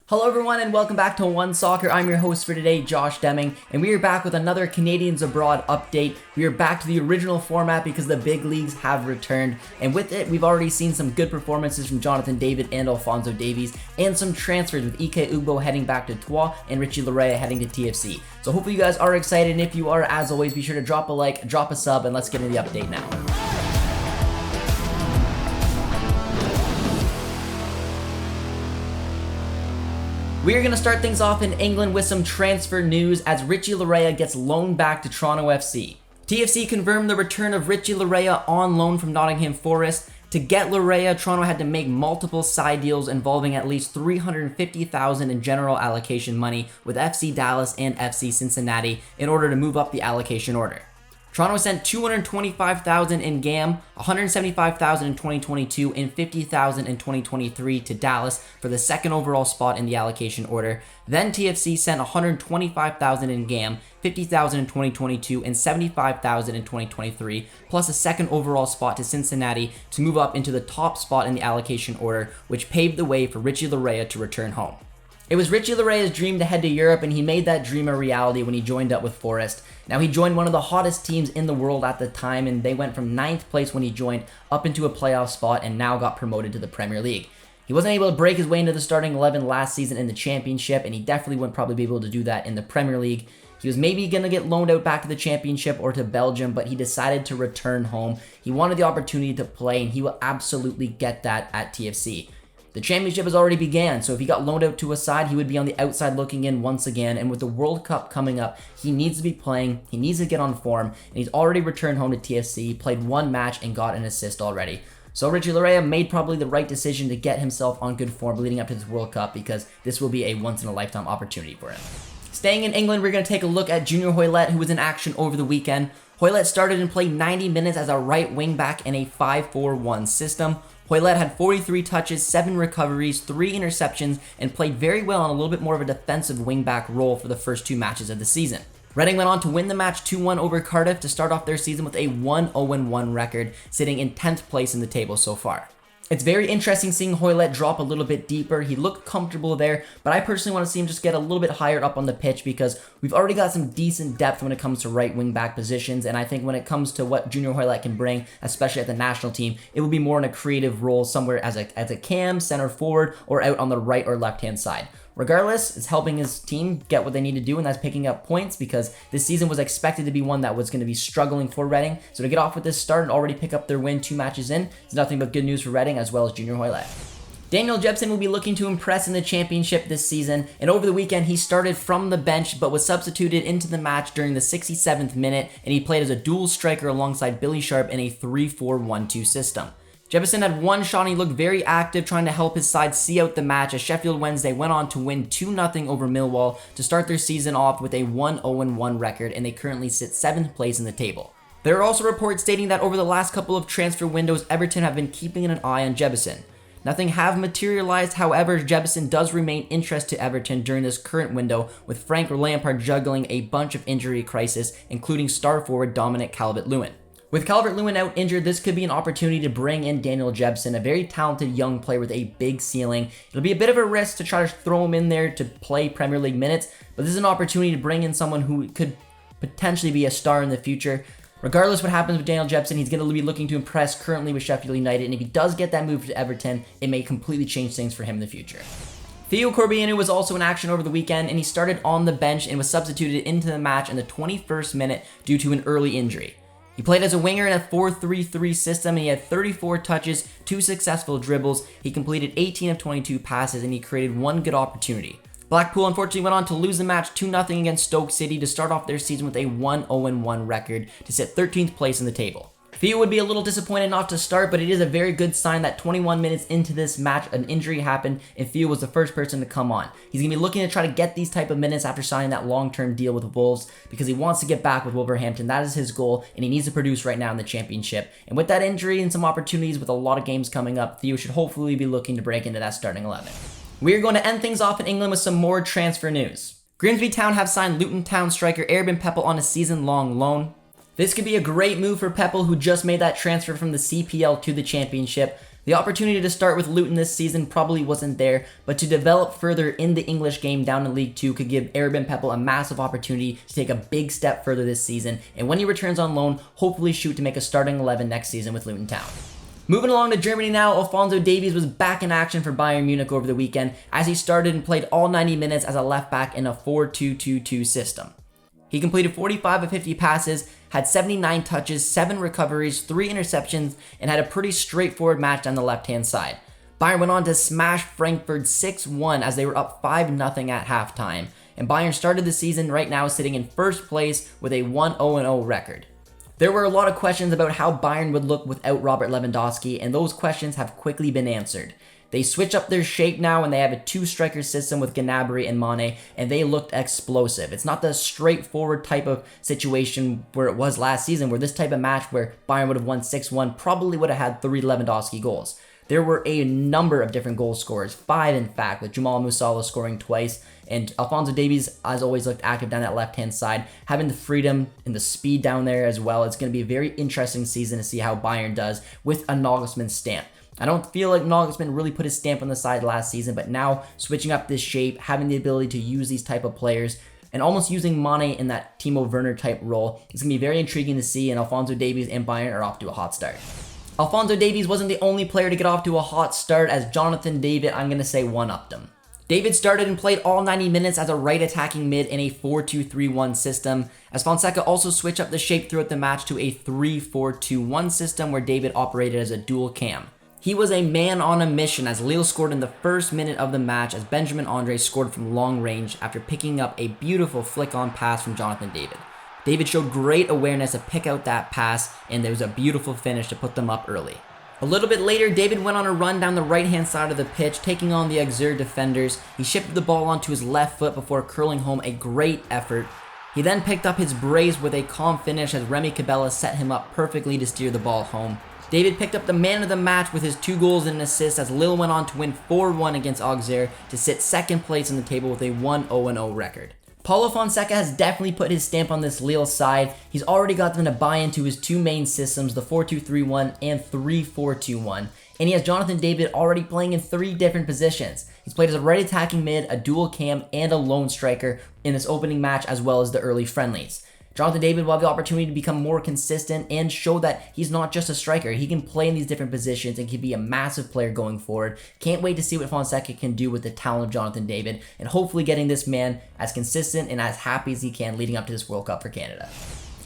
Hello everyone and welcome back to One Soccer. I'm your host for today, Josh Deming, and we are back with another Canadians Abroad update. We are back to the original format because the big leagues have returned, and with it, we've already seen some good performances from Jonathan David and Alphonso Davies, and some transfers with Ike Ugbo heading back to Troyes and Richie Laryea heading to TFC. So hopefully you guys are excited, and if you are, as always, be sure to drop a like, drop a sub, and let's get into the update now. We are going to start things off in England with some transfer news as Richie Laryea gets loaned back to Toronto FC. TFC confirmed the return of Richie Laryea on loan from Nottingham Forest. To get Laryea, Toronto had to make multiple side deals involving at least $350,000 in general allocation money with FC Dallas and FC Cincinnati in order to move up the allocation order. Toronto sent $225,000 in GAM, $175,000 in 2022, and $50,000 in 2023 to Dallas for the second overall spot in the allocation order. Then TFC sent $125,000 in GAM, $50,000 in 2022, and $75,000 in 2023, plus a second overall spot to Cincinnati to move up into the top spot in the allocation order, which paved the way for Richie Laryea to return home. It was Richie Laryea's dream to head to Europe, and he made that dream a reality when he joined up with Forest. Now, he joined one of the hottest teams in the world at the time, and they went from 9th place when he joined up into a playoff spot and now got promoted to the Premier League. He wasn't able to break his way into the starting 11 last season in the Championship, and he definitely wouldn't probably be able to do that in the Premier League. He was maybe going to get loaned out back to the Championship or to Belgium, but he decided to return home. He wanted the opportunity to play, and he will absolutely get that at TFC. The Championship has already began, so if he got loaned out to a side, he would be on the outside looking in once again, and with the World Cup coming up, he needs to be playing, he needs to get on form, and he's already returned home to TFC, played one match, and got an assist already. So Richie Laryea made probably the right decision to get himself on good form leading up to this World Cup, because this will be a once-in-a-lifetime opportunity for him. Staying in England, we're going to take a look at Junior Hoilett, who was in action over the weekend. Hoilett started and played 90 minutes as a right wing-back in a 5-4-1 system. Hoilett had 43 touches, 7 recoveries, 3 interceptions, and played very well on a little bit more of a defensive wing-back role for the first 2 matches of the season. Reading went on to win the match 2-1 over Cardiff to start off their season with a 1-0-1 record, sitting in 10th place in the table so far. It's very interesting seeing Hoilett drop a little bit deeper. He looked comfortable there, but I personally want to see him just get a little bit higher up on the pitch because we've already got some decent depth when it comes to right wing back positions, and I think when it comes to what Junior Hoilett can bring, especially at the national team, it will be more in a creative role somewhere as a cam, center forward, or out on the right or left hand side. Regardless, it's helping his team get what they need to do, and that's picking up points because this season was expected to be one that was going to be struggling for Reading. So to get off with this start and already pick up their win 2 matches in is nothing but good news for Reading as well as Junior Hoilett. Daniel Jebbison will be looking to impress in the Championship this season, and over the weekend he started from the bench but was substituted into the match during the 67th minute, and he played as a dual striker alongside Billy Sharp in a 3-4-1-2 system. Jebbison had 1 shot and he looked very active trying to help his side see out the match as Sheffield Wednesday went on to win 2-0 over Millwall to start their season off with a 1-0-1 record, and they currently sit 7th place in the table. There are also reports stating that over the last couple of transfer windows, Everton have been keeping an eye on Jebbison. Nothing have materialized, however, Jebbison does remain interest to Everton during this current window, with Frank Lampard juggling a bunch of injury crisis, including star forward Dominic Calvert-Lewin. With Calvert-Lewin out injured, this could be an opportunity to bring in Daniel Jebbison, a very talented young player with a big ceiling. It'll be a bit of a risk to try to throw him in there to play Premier League minutes, but this is an opportunity to bring in someone who could potentially be a star in the future. Regardless what happens with Daniel Jebbison, he's going to be looking to impress currently with Sheffield United, and if he does get that move to Everton, it may completely change things for him in the future. Theo Corbeanu was also in action over the weekend, and he started on the bench and was substituted into the match in the 21st minute due to an early injury. He played as a winger in a 4-3-3 system, and he had 34 touches, 2 successful dribbles, he completed 18 of 22 passes, and he created 1 good opportunity. Blackpool unfortunately went on to lose the match 2-0 against Stoke City to start off their season with a 1-0-1 record to sit 13th place in the table. Theo would be a little disappointed not to start, but it is a very good sign that 21 minutes into this match, an injury happened, and Theo was the first person to come on. He's going to be looking to try to get these type of minutes after signing that long-term deal with Wolves, because he wants to get back with Wolverhampton. That is his goal, and he needs to produce right now in the Championship. And with that injury and some opportunities with a lot of games coming up, Theo should hopefully be looking to break into that starting 11. We're going to end things off in England with some more transfer news. Grimsby Town have signed Luton Town striker Aribim Pepple on a season-long loan. This could be a great move for Pepple, who just made that transfer from the CPL to the Championship. The opportunity to start with Luton this season probably wasn't there, but to develop further in the English game down in League 2 could give Aribim Pepple a massive opportunity to take a big step further this season, and when he returns on loan, hopefully shoot to make a starting 11 next season with Luton Town. Moving along to Germany now, Alphonso Davies was back in action for Bayern Munich over the weekend as he started and played all 90 minutes as a left back in a 4-2-2-2 system. He completed 45 of 50 passes, had 79 touches, 7 recoveries, 3 interceptions, and had a pretty straightforward match down the left-hand side. Bayern went on to smash Frankfurt 6-1 as they were up 5-0 at halftime, and Bayern started the season right now sitting in first place with a 1-0-0 record. There were a lot of questions about how Bayern would look without Robert Lewandowski, and those questions have quickly been answered. They switch up their shape now and they have a 2-striker system with Gnabry and Mane, and they looked explosive. It's not the straightforward type of situation where it was last season, where this type of match where Bayern would have won 6-1 probably would have had 3 Lewandowski goals. There were a number of different goal scorers, 5 in fact, with Jamal Musiala scoring twice, and Alphonso Davies, as always, looked active down that left-hand side, having the freedom and the speed down there as well. It's going to be a very interesting season to see how Bayern does with a Nagelsmann stamp. I don't feel like Nagelsmann really put his stamp on the side last season, but now switching up this shape, having the ability to use these type of players, and almost using Mane in that Timo Werner type role, it's going to be very intriguing to see, and Alphonso Davies and Bayern are off to a hot start. Alphonso Davies wasn't the only player to get off to a hot start, as Jonathan David, I'm going to say, one-upped him. David started and played all 90 minutes as a right attacking mid in a 4-2-3-1 system, as Fonseca also switched up the shape throughout the match to a 3-4-2-1 system where David operated as a dual cam. He was a man on a mission as Lille scored in the first minute of the match as Benjamin Andre scored from long range after picking up a beautiful flick-on pass from Jonathan David. David showed great awareness to pick out that pass, and there was a beautiful finish to put them up early. A little bit later, David went on a run down the right-hand side of the pitch, taking on the Auxerre defenders. He shifted the ball onto his left foot before curling home a great effort. He then picked up his brace with a calm finish as Remy Cabella set him up perfectly to steer the ball home. David picked up the man of the match with his 2 goals and an assist as Lille went on to win 4-1 against Auxerre to sit second place in the table with a 1-0-0 record. Paulo Fonseca has definitely put his stamp on this Lille side. He's already got them to buy into his 2 main systems, the 4-2-3-1 and 3-4-2-1. And he has Jonathan David already playing in 3 different positions. He's played as a right attacking mid, a dual cam, and a lone striker in this opening match as well as the early friendlies. Jonathan David will have the opportunity to become more consistent and show that he's not just a striker. He can play in these different positions and can be a massive player going forward. Can't wait to see what Fonseca can do with the talent of Jonathan David and hopefully getting this man as consistent and as happy as he can leading up to this World Cup for Canada.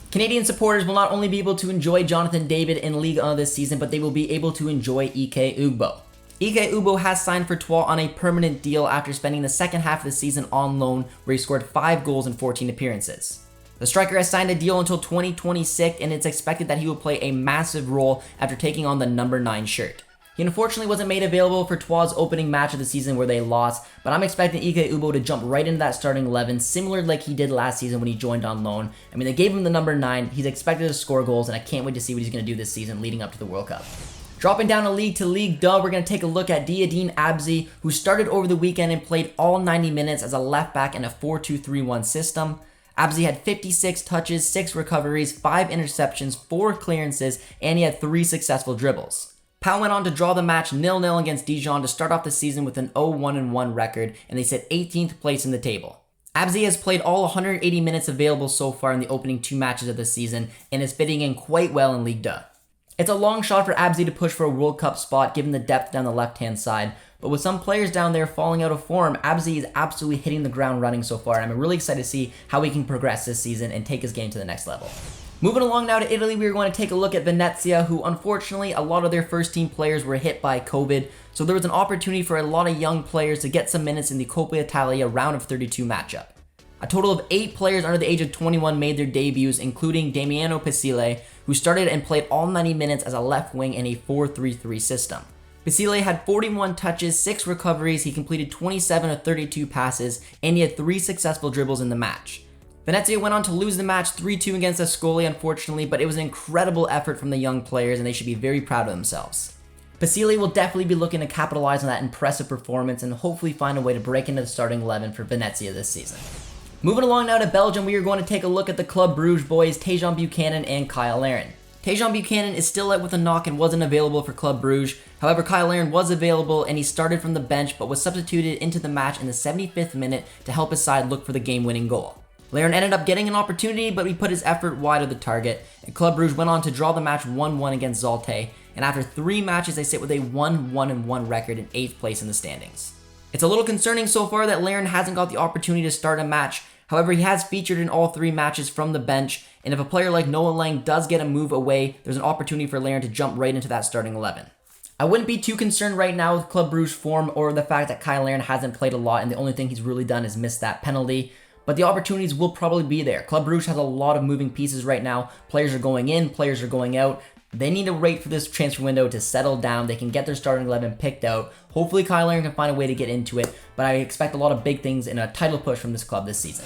Canadian supporters will not only be able to enjoy Jonathan David in Ligue 1 this season, but they will be able to enjoy Ike Ugbo. Ike Ugbo has signed for Troyes on a permanent deal after spending the second half of the season on loan, where he scored 5 goals in 14 appearances. The striker has signed a deal until 2026, and it's expected that he will play a massive role after taking on the number 9 shirt. He unfortunately wasn't made available for Troyes' opening match of the season where they lost, but I'm expecting Ike Ugbo to jump right into that starting 11, similar like he did last season when he joined on loan. I mean, they gave him the number 9, he's expected to score goals, and I can't wait to see what he's going to do this season leading up to the World Cup. Dropping down a league to Ligue 2, we're going to take a look at Diyaeddine Abzi, who started over the weekend and played all 90 minutes as a left back in a 4-2-3-1 system. Abzi had 56 touches, 6 recoveries, 5 interceptions, 4 clearances, and he had 3 successful dribbles. Pau went on to draw the match 0-0 against Dijon to start off the season with an 0-1-1 record, and they sit 18th place in the table. Abzi has played all 180 minutes available so far in the opening 2 matches of the season, and is fitting in quite well in Ligue 2. It's a long shot for Abzi to push for a World Cup spot given the depth down the left-hand side, but with some players down there falling out of form, Abzi is absolutely hitting the ground running so far, and I'm really excited to see how he can progress this season and take his game to the next level. Moving along now to Italy, we're going to take a look at Venezia, who unfortunately a lot of their first team players were hit by COVID, so there was an opportunity for a lot of young players to get some minutes in the Coppa Italia round of 32 matchup. A total of 8 players under the age of 21 made their debuts, including Damiano Pecile, who started and played all 90 minutes as a left wing in a 4-3-3 system. Pecile had 41 touches, 6 recoveries, he completed 27 of 32 passes, and he had 3 successful dribbles in the match. Venezia went on to lose the match 3-2 against Ascoli, unfortunately, but it was an incredible effort from the young players, and they should be very proud of themselves. Pecile will definitely be looking to capitalize on that impressive performance and hopefully find a way to break into the starting 11 for Venezia this season. Moving along now to Belgium, we are going to take a look at the Club Brugge boys, Tejan Buchanan and Kyle Larin. Tajon Buchanan is still out with a knock and wasn't available for Club Brugge. However, Kyle Larin was available and he started from the bench but was substituted into the match in the 75th minute to help his side look for the game-winning goal. Larin ended up getting an opportunity, but he put his effort wide of the target, and Club Brugge went on to draw the match 1-1 against Zulte, and after 3 matches they sit with a 1-1-1 record in 8th place in the standings. It's a little concerning so far that Larin hasn't got the opportunity to start a match. However, he has featured in all 3 matches from the bench, and if a player like Noah Lang does get a move away, there's an opportunity for Larin to jump right into that starting 11. I wouldn't be too concerned right now with Club Brugge's form or the fact that Kyle Larin hasn't played a lot and the only thing he's really done is miss that penalty, but the opportunities will probably be there. Club Brugge has a lot of moving pieces right now. Players are going in, players are going out. They need to wait for this transfer window to settle down. They can get their starting 11 picked out. Hopefully Kyle Larin can find a way to get into it, but I expect a lot of big things in a title push from this club this season.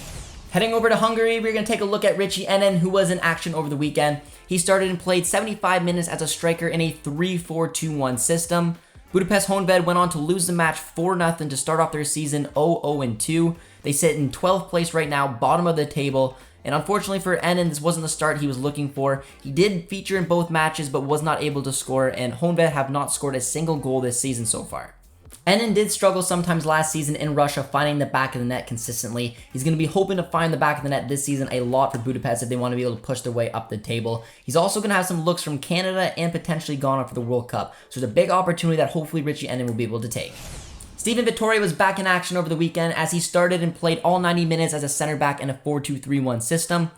Heading over to Hungary, we're going to take a look at Richie Ennin, who was in action over the weekend. He started and played 75 minutes as a striker in a 3-4-2-1 system. Budapest Honvéd went on to lose the match 4-0 to start off their season 0-2. They sit in 12th place right now, bottom of the table. And unfortunately for Ennin, this wasn't the start he was looking for. He did feature in both matches, but was not able to score, and Honvéd have not scored a single goal this season so far. Ennin did struggle sometimes last season in Russia, finding the back of the net consistently. He's going to be hoping to find the back of the net this season a lot for Budapest if they want to be able to push their way up the table. He's also going to have some looks from Canada and potentially Ghana for the World Cup, so there's a big opportunity that hopefully Richie Ennin will be able to take. Steven Vitoria was back in action over the weekend as he started and played all 90 minutes as a center back in a 4-2-3-1 system.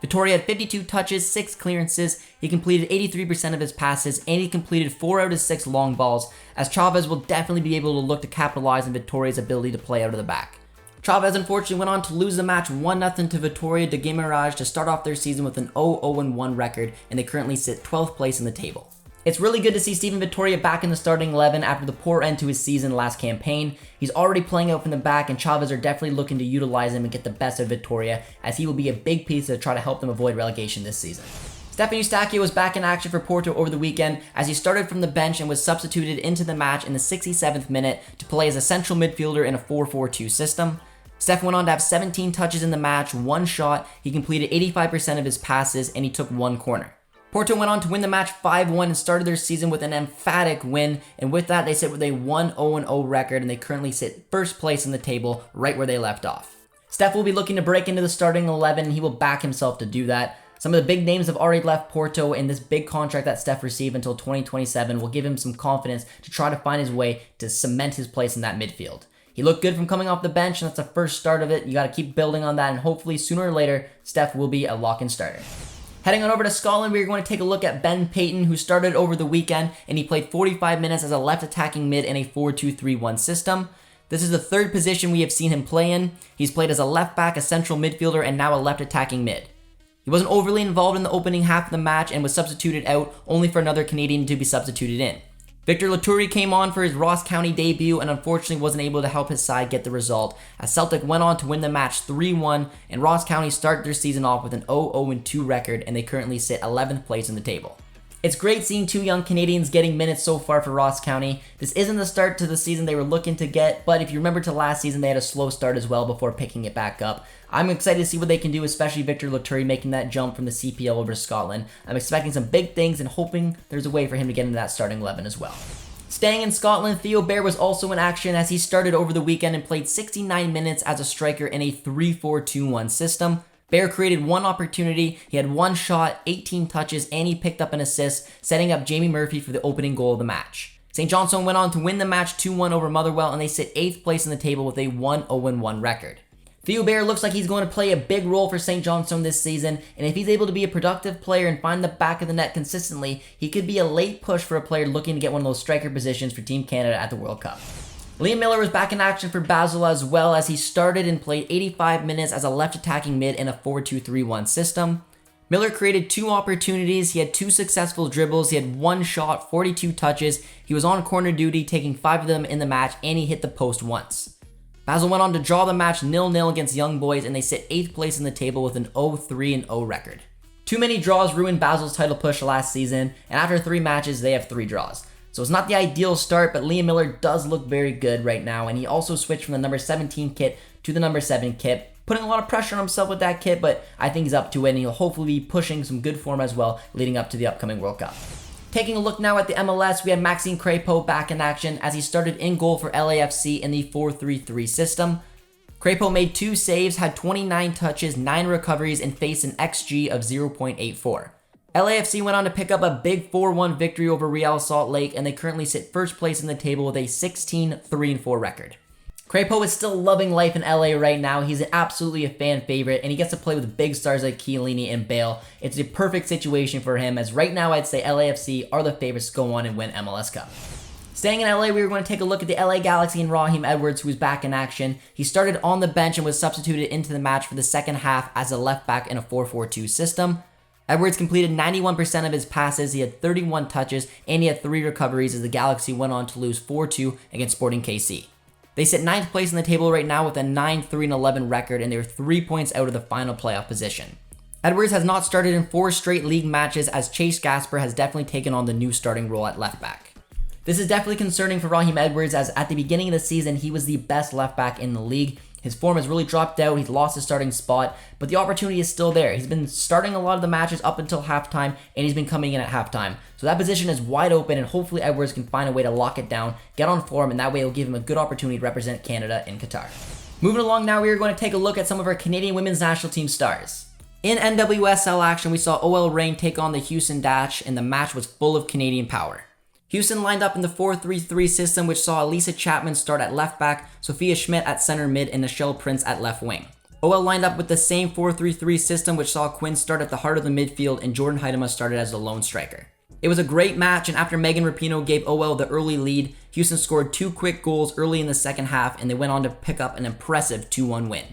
Vitoria had 52 touches, 6 clearances, he completed 83% of his passes, and he completed 4 out of 6 long balls, as Chavez will definitely be able to look to capitalize on Vitoria's ability to play out of the back. Chavez unfortunately went on to lose the match 1-0 to Vitoria de Guimarães to start off their season with an 0-1 record, and they currently sit 12th place in the table. It's really good to see Steven Vitoria back in the starting 11 after the poor end to his season last campaign. He's already playing out from the back, and Chavez are definitely looking to utilize him and get the best of Vitoria, as he will be a big piece to try to help them avoid relegation this season. Stefan Eustaquio was back in action for Porto over the weekend as he started from the bench and was substituted into the match in the 67th minute to play as a central midfielder in a 4-4-2 system. Steph went on to have 17 touches in the match, 1 shot, he completed 85% of his passes, and he took 1 corner. Porto went on to win the match 5-1 and started their season with an emphatic win, and with that they sit with a 1-0-0 record, and they currently sit first place in the table right where they left off. Steph will be looking to break into the starting 11, and he will back himself to do that. Some of the big names have already left Porto, and this big contract that Steph received until 2027 will give him some confidence to try to find his way to cement his place in that midfield. He looked good from coming off the bench, and that's the first start of it. You got to keep building on that, and hopefully sooner or later Steph will be a lock-in starter. Heading on over to Scotland, we're going to take a look at Ben Paton, who started over the weekend, and he played 45 minutes as a left attacking mid in a 4-2-3-1 system. This is the 3rd position we have seen him play in. He's played as a left back, a central midfielder, and now a left attacking mid. He wasn't overly involved in the opening half of the match and was substituted out, only for another Canadian to be substituted in. Victor Loturi came on for his Ross County debut and unfortunately wasn't able to help his side get the result, as Celtic went on to win the match 3-1, and Ross County start their season off with an 0-2 record, and they currently sit 11th place in the table. It's great seeing 2 young Canadians getting minutes so far for Ross County. This isn't the start to the season they were looking to get, but if you remember to last season, they had a slow start as well before picking it back up. I'm excited to see what they can do, especially Victor Loturi making that jump from the CPL over to Scotland. I'm expecting some big things and hoping there's a way for him to get into that starting 11 as well. Staying in Scotland, Theo Bair was also in action as he started over the weekend and played 69 minutes as a striker in a 3-4-2-1 system. Bair created 1 opportunity, he had 1 shot, 18 touches, and he picked up an assist, setting up Jamie Murphy for the opening goal of the match. St. Johnstone went on to win the match 2-1 over Motherwell, and they sit 8th place in the table with a 1-0-1 record. Theo Bair looks like he's going to play a big role for St. Johnstone this season, and if he's able to be a productive player and find the back of the net consistently, he could be a late push for a player looking to get one of those striker positions for Team Canada at the World Cup. Liam Millar was back in action for Basel as well as he started and played 85 minutes as a left attacking mid in a 4-2-3-1 system. Millar created 2 opportunities, he had 2 successful dribbles, he had 1 shot, 42 touches, he was on corner duty, taking 5 of them in the match, and he hit the post once. Basel went on to draw the match 0-0 against Young Boys, and they sit 8th place in the table with an 0-3-0 record. Too many draws ruined Basel's title push last season, and after 3 matches, they have 3 draws. So it's not the ideal start, but Liam Millar does look very good right now, and he also switched from the number 17 kit to the number 7 kit, putting a lot of pressure on himself with that kit, but I think he's up to it, and he'll hopefully be pushing some good form as well leading up to the upcoming World Cup. Taking a look now at the MLS, we have Maxime Crepeau back in action as he started in goal for LAFC in the 4-3-3 system. Crepeau made 2 saves, had 29 touches, 9 recoveries, and faced an XG of 0.84. LAFC went on to pick up a big 4-1 victory over Real Salt Lake, and they currently sit first place in the table with a 16-3-4 record. Crepeau is still loving life in LA right now. He's absolutely a fan favorite, and he gets to play with big stars like Chiellini and Bale. It's a perfect situation for him, as right now I'd say LAFC are the favorites to go on and win MLS Cup. Staying in LA, we were going to take a look at the LA Galaxy and Raheem Edwards, who's back in action. He started on the bench and was substituted into the match for the second half as a left back in a 4-4-2 system. Edwards completed 91% of his passes, he had 31 touches, and he had 3 recoveries as the Galaxy went on to lose 4-2 against Sporting KC. They sit 9th place in the table right now with a 9-3-11 record, and they're 3 points out of the final playoff position. Edwards has not started in 4 straight league matches, as Chase Gasper has definitely taken on the new starting role at left back. This is definitely concerning for Raheem Edwards, as at the beginning of the season he was the best left back in the league. His form has really dropped out, he's lost his starting spot, but the opportunity is still there. He's been starting a lot of the matches up until halftime, and he's been coming in at halftime. So that position is wide open, and hopefully Edwards can find a way to lock it down, get on form, and that way it'll give him a good opportunity to represent Canada in Qatar. Moving along now, we are going to take a look at some of our Canadian women's national team stars. In NWSL action, we saw OL Reign take on the Houston Dash, and the match was full of Canadian power. Houston lined up in the 4-3-3 system, which saw Elisa Chapman start at left back, Sophia Schmidt at center mid, and Nichelle Prince at left wing. OL lined up with the same 4-3-3 system, which saw Quinn start at the heart of the midfield and Jordan Huitema started as the lone striker. It was a great match, and after Megan Rapinoe gave OL the early lead, Houston scored 2 quick goals early in the second half, and they went on to pick up an impressive 2-1 win.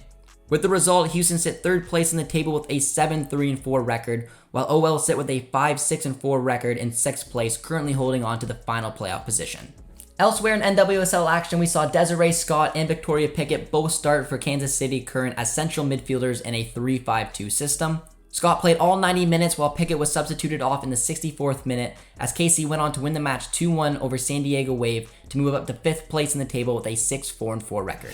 With the result, Houston sit 3rd place in the table with a 7-3-4 record, while OL sit with a 5-6-4 record in 6th place, currently holding on to the final playoff position. Elsewhere in NWSL action, we saw Desiree Scott and Victoria Pickett both start for Kansas City Current as central midfielders in a 3-5-2 system. Scott played all 90 minutes while Pickett was substituted off in the 64th minute as KC went on to win the match 2-1 over San Diego Wave to move up to 5th place in the table with a 6-4-4 record.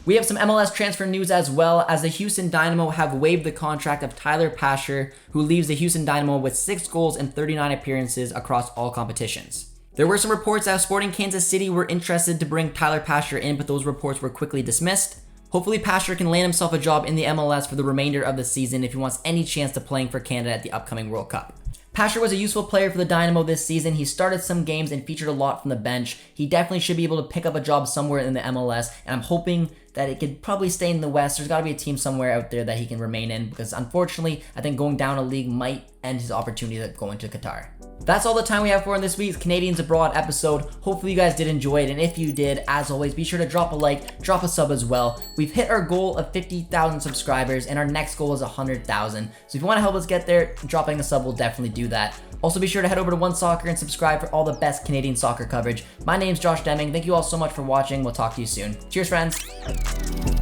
We have some MLS transfer news as well, as the Houston Dynamo have waived the contract of Tyler Pasher, who leaves the Houston Dynamo with 6 goals and 39 appearances across all competitions. There were some reports that Sporting Kansas City were interested to bring Tyler Pasher in, but those reports were quickly dismissed. Hopefully Pasher can land himself a job in the MLS for the remainder of the season if he wants any chance to playing for Canada at the upcoming World Cup. Pasher was a useful player for the Dynamo this season. He started some games and featured a lot from the bench. He definitely should be able to pick up a job somewhere in the MLS, and I'm hoping that it could probably stay in the West. There's got to be a team somewhere out there that he can remain in, because unfortunately, I think going down a league might end his opportunity to go into Qatar. That's all the time we have for in this week's Canadians Abroad episode. Hopefully you guys did enjoy it, and if you did, as always, be sure to drop a like, drop a sub as well. We've hit our goal of 50,000 subscribers, and our next goal is 100,000. So if you want to help us get there, dropping a sub will definitely do that. Also, be sure to head over to One Soccer and subscribe for all the best Canadian soccer coverage. My name's Josh Deming. Thank you all so much for watching. We'll talk to you soon. Cheers, friends.